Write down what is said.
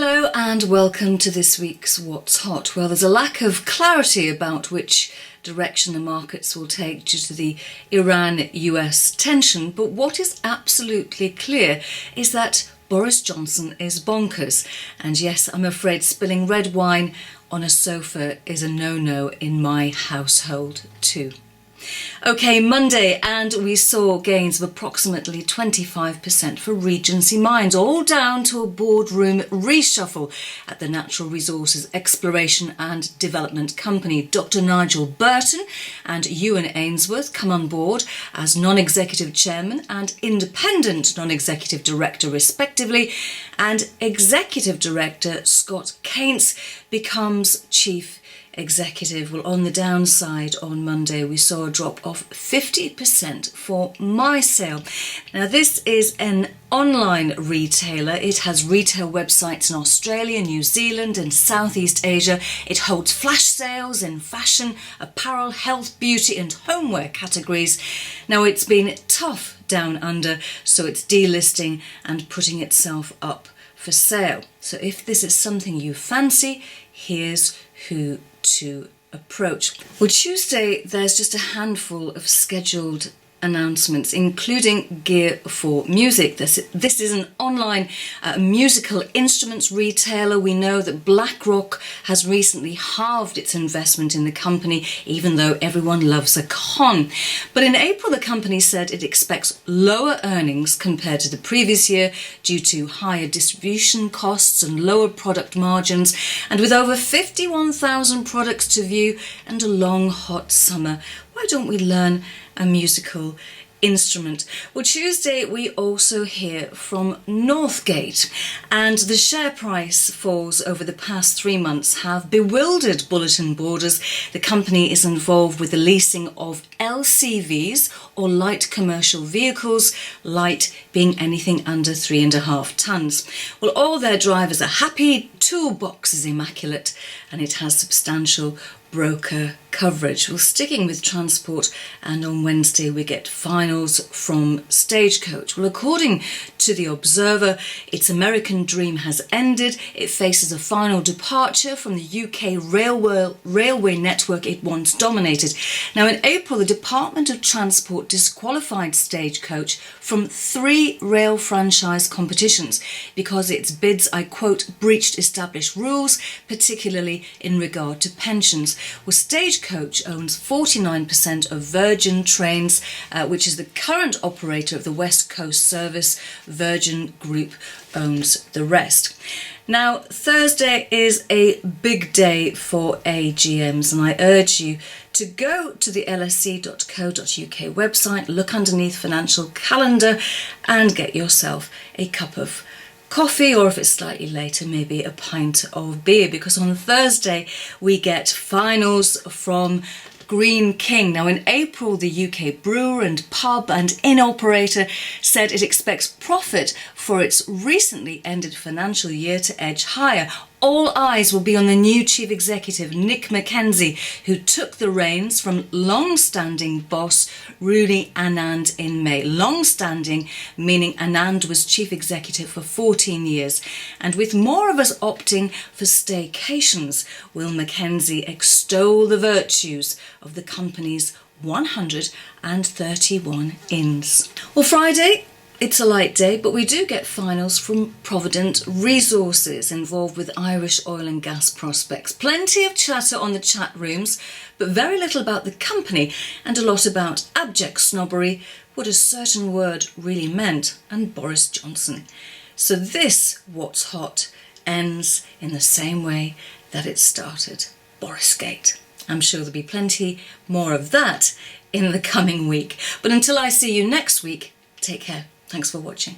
Hello and welcome to this week's What's Hot. Well, there's a lack of clarity about which direction the markets will take due to the Iran-US tension, but what is absolutely clear is that Boris Johnson is bonkers. And yes, I'm afraid spilling red wine on a sofa is a no-no in my household too. Okay, Monday, and we saw gains of approximately 25% for Regency Mines, all down to a boardroom reshuffle at the Natural Resources Exploration and Development Company. Dr. Nigel Burton and Ewan Ainsworth come on board as non-executive chairman and independent non-executive director respectively, and executive director Scott Keynes becomes chief executive. Well, on the downside on Monday we saw a drop of 50% for MySale. Now this is an online retailer. It has retail websites in Australia, New Zealand and Southeast Asia. It holds flash sales in fashion, apparel, health, beauty and homeware categories. Now it's been tough down under, so it's delisting and putting itself up for sale. So if this is something you fancy, here's who to approach. Well, Tuesday there's just a handful of scheduled announcements, including Gear for Music. This is an online musical instruments retailer. We know that BlackRock has recently halved its investment in the company, even though everyone loves a con. But in April, the company said it expects lower earnings compared to the previous year due to higher distribution costs and lower product margins. And with over 51,000 products to view and a long hot summer, why don't we learn a musical instrument? Well, Tuesday we also hear from Northgate, and the share price falls over the past 3 months have bewildered bulletin boarders. The company is involved with the leasing of LCVs or light commercial vehicles, light being anything under 3.5 tons. Well, all their drivers are happy, toolbox is immaculate, and it has substantial broker coverage. Well, sticking with transport, and on Wednesday we get finals from Stagecoach. Well, according to the Observer, its American dream has ended. It faces a final departure from the UK railway network it once dominated. Now, in April, the Department of Transport disqualified Stagecoach from 3 rail franchise competitions because its bids, I quote, breached established rules, particularly in regard to pensions. Well, Stagecoach owns 49% of Virgin Trains, which is the current operator of the West Coast service. Virgin Group owns the rest. Now, Thursday is a big day for AGMs, and I urge you to go to the lse.co.uk website, look underneath financial calendar and get yourself a cup of coffee, or if it's slightly later, maybe a pint of beer, because on Thursday we get finals from Greene King. Now, in April, the UK brewer and pub and inn operator said it expects profit for its recently ended financial year to edge higher. All eyes will be on the new chief executive, Nick McKenzie, who took the reins from long-standing boss Rooney Anand in May. Long-standing meaning Anand was chief executive for 14 years. And with more of us opting for staycations, will McKenzie extol the virtues of the company's 131 inns. Well, Friday, it's a light day, but we do get finals from Providence Resources, involved with Irish oil and gas prospects. Plenty of chatter on the chat rooms, but very little about the company and a lot about abject snobbery, what a certain word really meant, and Boris Johnson. So this What's Hot ends in the same way that it started, Borisgate. I'm sure there'll be plenty more of that in the coming week. But until I see you next week, take care. Thanks for watching.